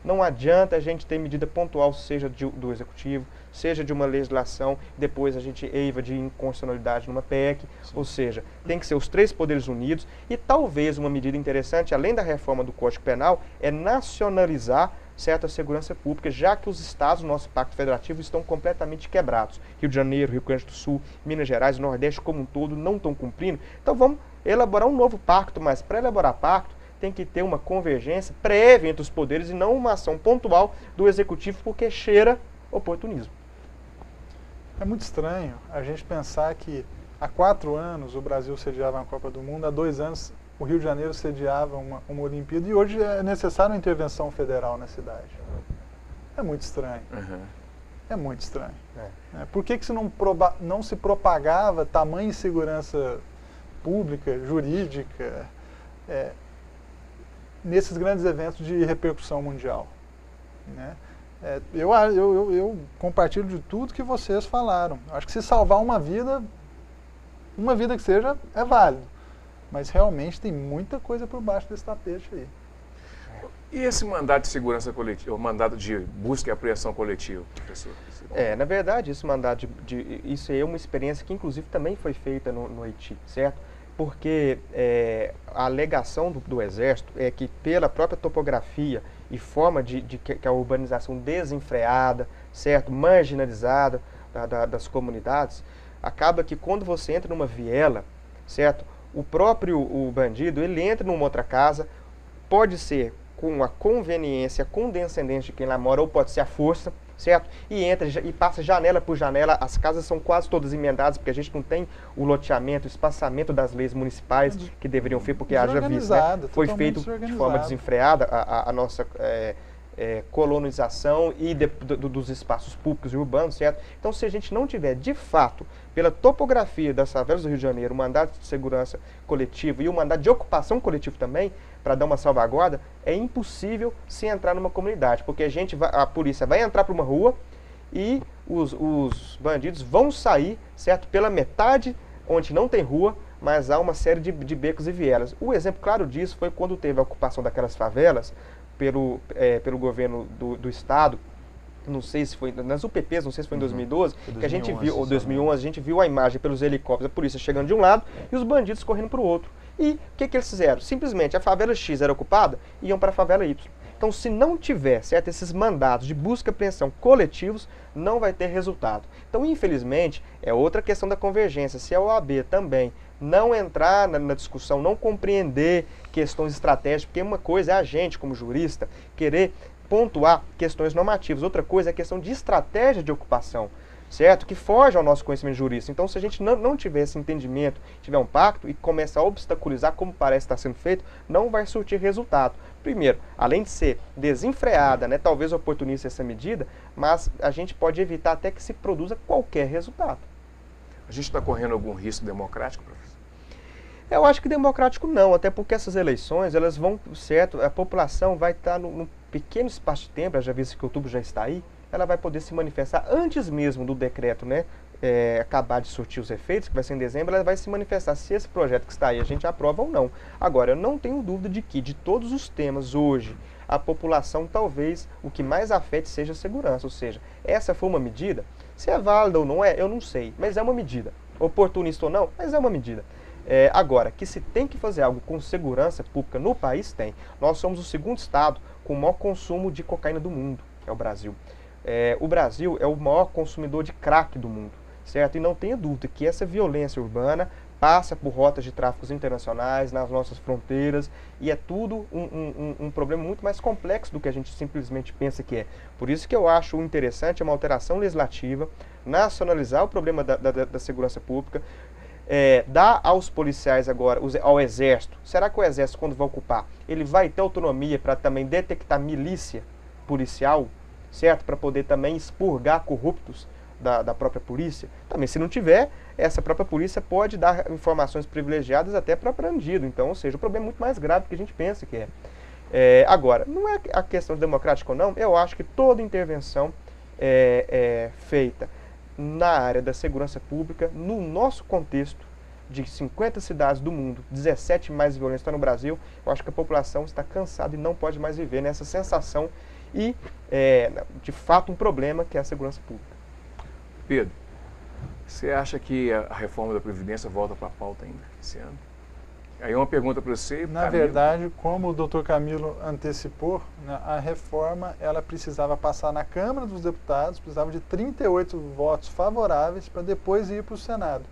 Não adianta a gente ter medida pontual, seja do executivo, seja de uma legislação, depois a gente eiva de inconstitucionalidade numa PEC, ou seja, tem que ser os três poderes unidos e talvez uma medida interessante, além da reforma do Código Penal, é nacionalizar certa segurança pública, já que os estados do nosso pacto federativo estão completamente quebrados. Rio de Janeiro, Rio Grande do Sul, Minas Gerais, Nordeste como um todo não estão cumprindo. Então vamos elaborar um novo pacto, mas para elaborar pacto tem que ter uma convergência prévia entre os poderes e não uma ação pontual do executivo, porque cheira oportunismo. É muito estranho a gente pensar que há 4 anos o Brasil sediava uma Copa do Mundo, há 2 anos o Rio de Janeiro sediava uma Olimpíada e hoje é necessária uma intervenção federal na cidade. É muito estranho. É muito estranho. Por que não se propagava tamanha insegurança pública, jurídica, nesses grandes eventos de repercussão mundial? Né? Eu compartilho de tudo que vocês falaram. Acho que se salvar uma vida que seja, é válido. Mas realmente tem muita coisa por baixo desse tapete aí. E esse mandato de segurança coletiva, o mandato de busca e apreensão coletiva, professor? Na verdade, esse mandato isso é uma experiência que inclusive também foi feita no Haiti, certo? Porque a alegação do Exército é que pela própria topografia e forma que a urbanização desenfreada, certo? Marginalizada das comunidades, acaba que quando você entra numa viela, certo? O bandido, ele entra numa outra casa, pode ser com a conveniência condescendente de quem lá mora, ou pode ser a força, certo? E entra e passa janela por janela, as casas são quase todas emendadas, porque a gente não tem o loteamento, o espaçamento das leis municipais que deveriam ser, porque haja visto, né? Foi feito de forma desenfreada a nossa colonização e dos espaços públicos e urbanos, certo? Então, se a gente não tiver, de fato, pela topografia das favelas do Rio de Janeiro, o mandato de segurança coletivo e o mandato de ocupação coletivo também, para dar uma salvaguarda, é impossível se entrar numa comunidade, porque a polícia vai entrar para uma rua e os bandidos vão sair, certo? Pela metade, onde não tem rua, mas há uma série de becos e vielas. O exemplo claro disso foi quando teve a ocupação daquelas favelas pelo governo do estado, não sei se foi nas UPPs, não sei se foi em 2012, que a gente viu, ou 2011, a gente viu a imagem pelos helicópteros, a polícia chegando de um lado e os bandidos correndo para o outro. E o que eles fizeram? Simplesmente a favela X era ocupada, iam para a favela Y. Então, se não tiver, certo, esses mandatos de busca e apreensão coletivos, não vai ter resultado. Então, infelizmente, é outra questão da convergência. Se a OAB também não entrar na discussão, não compreender questões estratégicas, porque uma coisa é a gente, como jurista, querer pontuar questões normativas. Outra coisa é a questão de estratégia de ocupação, certo? Que foge ao nosso conhecimento jurídico. Então, se a gente não tiver esse entendimento, tiver um pacto e começar a obstaculizar como parece estar sendo feito, não vai surtir resultado. Primeiro, além de ser desenfreada, né, talvez oportunista essa medida, mas a gente pode evitar até que se produza qualquer resultado. A gente está correndo algum risco democrático, professor? Eu acho que democrático não, até porque essas eleições, elas vão, certo, a população vai estar num pequeno espaço de tempo, já visto que outubro já está aí, ela vai poder se manifestar antes mesmo do decreto, né, acabar de surtir os efeitos, que vai ser em dezembro, ela vai se manifestar se esse projeto que está aí a gente aprova ou não. Agora, eu não tenho dúvida de que, de todos os temas hoje, a população talvez o que mais afete seja a segurança, ou seja, essa foi uma medida, se é válida ou não é, eu não sei, mas é uma medida. Oportunista ou não, mas é uma medida. Agora, que se tem que fazer algo com segurança pública no país, tem. Nós somos o segundo estado com o maior consumo de cocaína do mundo, que é o Brasil. O Brasil é o maior consumidor de crack do mundo, certo? E não tenha dúvida que essa violência urbana passa por rotas de tráficos internacionais, nas nossas fronteiras, e é tudo um problema muito mais complexo do que a gente simplesmente pensa que é. Por isso que eu acho interessante uma alteração legislativa, nacionalizar o problema da segurança pública, dar aos policiais agora, ao Exército. Será que o Exército, quando vai ocupar, ele vai ter autonomia para também detectar milícia policial, certo? Para poder também expurgar corruptos da própria polícia? Também, se não tiver, essa própria polícia pode dar informações privilegiadas até para bandido. Então, ou seja, o problema é muito mais grave do que a gente pensa que é. Agora, não é a questão de democrática ou não, eu acho que toda intervenção feita na área da segurança pública, no nosso contexto de 50 cidades do mundo, 17 mais violentas estão no Brasil, eu acho que a população está cansada e não pode mais viver nessa sensação e, de fato, um problema que é a segurança pública. Pedro, você acha que a reforma da Previdência volta para a pauta ainda esse ano? Aí uma pergunta para você. Na verdade, como o doutor Camilo antecipou, né, a reforma ela precisava passar na Câmara dos Deputados, precisava de 38 votos favoráveis para depois ir para o Senado.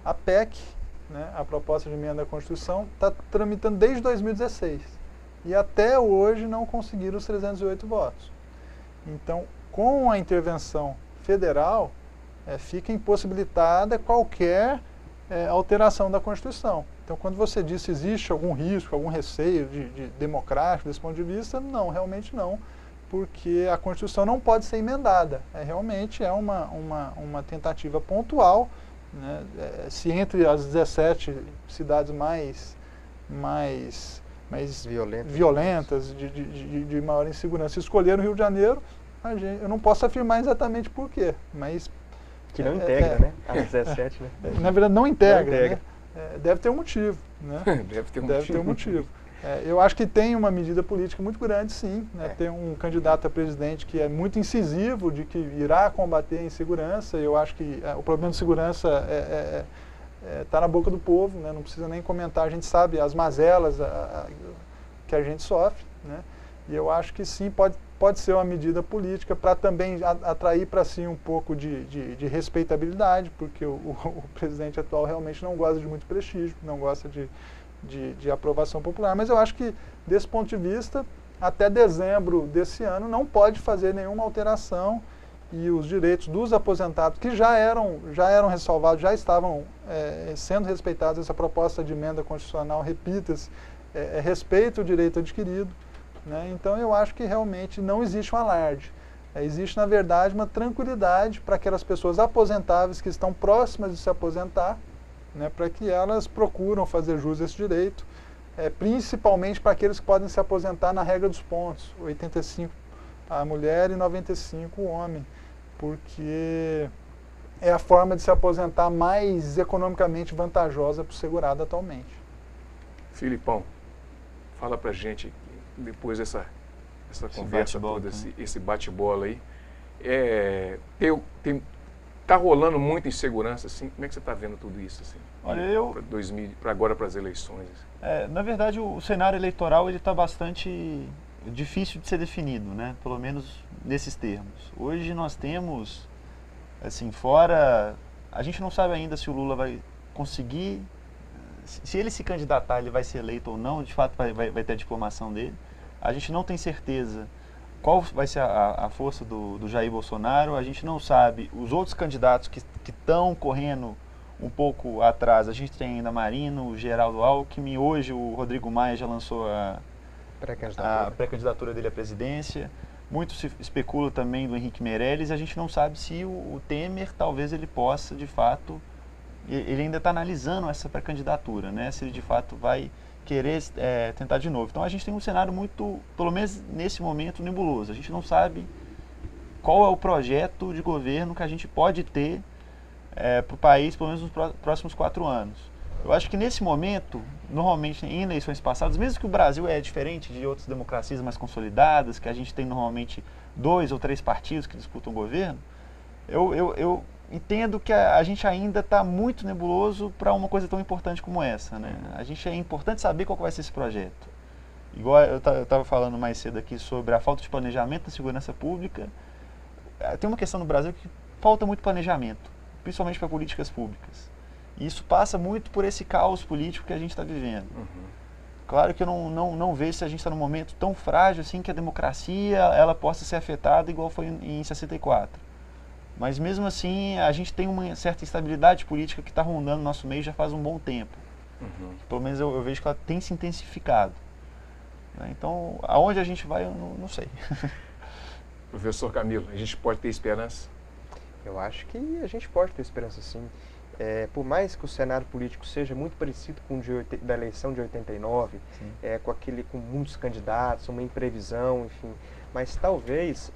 A PEC, né, a proposta de emenda à Constituição, está tramitando desde 2016 e até hoje não conseguiram os 308 votos. Então, com a intervenção federal, fica impossibilitada qualquer alteração da Constituição. Então, quando você diz se existe algum risco, algum receio de democrático desse ponto de vista, não, realmente não, porque a Constituição não pode ser emendada. Realmente é uma tentativa pontual, né? Se entre as 17 cidades mais violentas, de maior insegurança, escolheram o Rio de Janeiro, eu não posso afirmar exatamente por quê, mas... Que não integra, né? As 17, né? Na verdade, não integra. Né? Deve ter um motivo, né? Deve ter um motivo. Eu acho que tem uma medida política muito grande, sim. Né? Tem um candidato a presidente que é muito incisivo de que irá combater a insegurança. Eu acho que o problema de segurança está na boca do povo, né? Não precisa nem comentar. A gente sabe as mazelas que a gente sofre, né? E eu acho que sim, pode ser uma medida política para também atrair para si um pouco de respeitabilidade, porque o presidente atual realmente não gosta de muito prestígio, não gosta de aprovação popular. Mas eu acho que, desse ponto de vista, até dezembro desse ano não pode fazer nenhuma alteração e os direitos dos aposentados, que já eram ressalvados, já estavam sendo respeitados. Essa proposta de emenda constitucional, repita-se, respeita o direito adquirido. Né? Então eu acho que realmente não existe um alarde. Existe, na verdade, uma tranquilidade para aquelas pessoas aposentáveis que estão próximas de se aposentar, né, para que elas procuram fazer jus a esse direito, principalmente para aqueles que podem se aposentar na regra dos pontos, 85 a mulher e 95 o homem, porque é a forma de se aposentar mais economicamente vantajosa para o segurado atualmente. Tá fala pra gente depois dessa conversa toda, esse bate-bola aí, tá rolando muita insegurança, assim? Como é que você está vendo tudo isso, assim? Olha, para agora, para as eleições. Na verdade, o cenário eleitoral ele está bastante difícil de ser definido, né? Pelo menos nesses termos. Hoje nós temos, assim, a gente não sabe ainda se o Lula vai conseguir, se ele se candidatar, ele vai ser eleito ou não, de fato vai ter a diplomação dele. A gente não tem certeza qual vai ser a força do Jair Bolsonaro, a gente não sabe os outros candidatos que estão correndo um pouco atrás. A gente tem ainda Marino, o Geraldo Alckmin, hoje o Rodrigo Maia já lançou a pré-candidatura dele à presidência. Muito se especula também do Henrique Meirelles, e a gente não sabe se o Temer, talvez ele possa, de fato, ele ainda está analisando essa pré-candidatura, né? Se ele de fato vai querer tentar de novo. Então a gente tem um cenário muito, pelo menos nesse momento, nebuloso. A gente não sabe qual é o projeto de governo que a gente pode ter para o país, pelo menos nos próximos 4 anos. Eu acho que nesse momento, normalmente em eleições passadas, mesmo que o Brasil é diferente de outras democracias mais consolidadas, que a gente tem normalmente 2 ou 3 partidos que disputam o governo, eu entendo que a gente ainda está muito nebuloso para uma coisa tão importante como essa, né? É importante saber qual vai ser esse projeto. Igual eu estava falando mais cedo aqui sobre a falta de planejamento da segurança pública, tem uma questão no Brasil que falta muito planejamento, principalmente para políticas públicas. E isso passa muito por esse caos político que a gente está vivendo. Claro que eu não vejo se a gente está num momento tão frágil assim que a democracia ela possa ser afetada igual foi em 64. Mas mesmo assim a gente tem uma certa instabilidade política que está rondando no nosso meio já faz um bom tempo. Pelo menos eu vejo que ela tem se intensificado. Então, aonde a gente vai, eu não sei. Professor Camilo, a gente pode ter esperança? Eu acho que a gente pode ter esperança, sim. Por mais que o cenário político seja muito parecido com o da eleição de 89, com muitos candidatos, uma imprevisão, enfim, mas talvez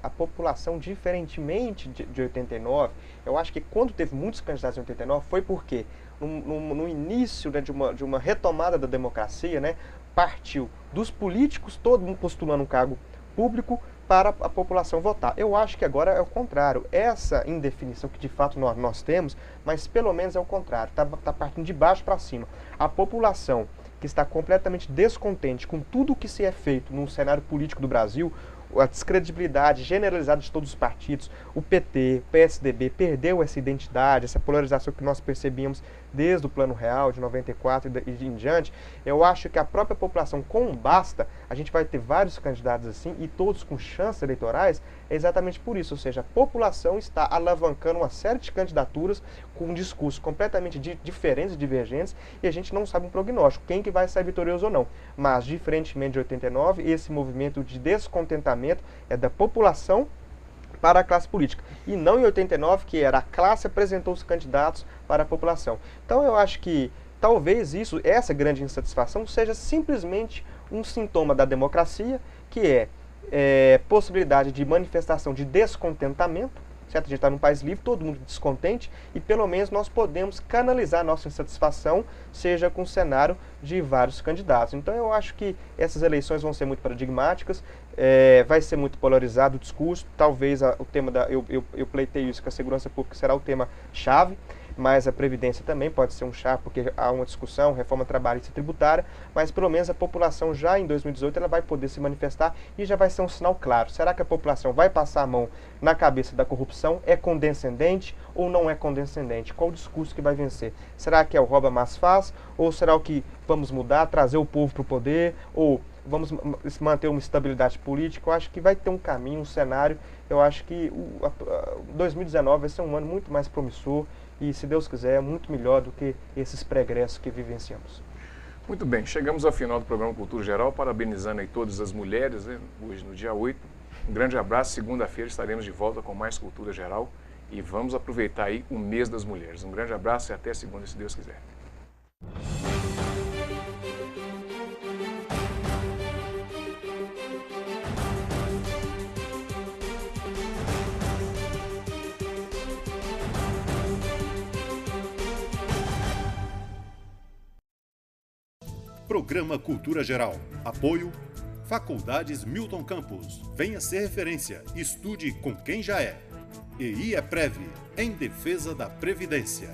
a população, diferentemente de 89, eu acho que quando teve muitos candidatos em 89 foi porque no início, né, de uma retomada da democracia, né, partiu dos políticos, todo mundo postulando um cargo público, para a população votar. Eu acho que agora é o contrário. Essa indefinição que de fato nós temos, mas pelo menos é o contrário. Está partindo de baixo para cima. A população que está completamente descontente com tudo o que se é feito no cenário político do Brasil, a descredibilidade generalizada de todos os partidos, o PT, o PSDB perdeu essa identidade, essa polarização que nós percebíamos desde o Plano Real de 94 e em diante. Eu acho que a própria população, com basta, a gente vai ter vários candidatos assim e todos com chances eleitorais, é exatamente por isso, ou seja, a população está alavancando uma série de candidaturas com discursos completamente diferentes, divergentes, e a gente não sabe um prognóstico, quem que vai sair vitorioso ou não. Mas, diferentemente de 89, esse movimento de descontentamento é da população para a classe política. E não em 89, que era a classe apresentou os candidatos para a população. Então eu acho que talvez essa grande insatisfação seja simplesmente um sintoma da democracia, que é possibilidade de manifestação de descontentamento, certo? A gente está num país livre, todo mundo descontente, e pelo menos nós podemos canalizar nossa insatisfação, seja com o cenário de vários candidatos. Então eu acho que essas eleições vão ser muito paradigmáticas, vai ser muito polarizado o discurso, talvez o tema eu pleiteio isso, que a segurança pública será o tema-chave, mas a Previdência também pode ser um chave, porque há uma discussão, reforma trabalhista e tributária, mas pelo menos a população já em 2018 ela vai poder se manifestar e já vai ser um sinal claro. Será que a população vai passar a mão na cabeça da corrupção? É condescendente ou não é condescendente? Qual o discurso que vai vencer? Será que é o rouba mais faz? Ou será o que vamos mudar, trazer o povo para o poder? Ou vamos manter uma estabilidade política? Eu acho que vai ter um caminho, um cenário. Eu acho que 2019 vai ser um ano muito mais promissor e, se Deus quiser, é muito melhor do que esses pregressos que vivenciamos. Muito bem, chegamos ao final do programa Cultura Geral, parabenizando aí todas as mulheres, né, hoje no dia 8. Um grande abraço, segunda-feira estaremos de volta com mais Cultura Geral e vamos aproveitar aí o mês das mulheres. Um grande abraço e até segunda, se Deus quiser. Programa Cultura Geral. Apoio Faculdades Milton Campos. Venha ser referência. Estude com quem já é. EI é Prev, em defesa da Previdência.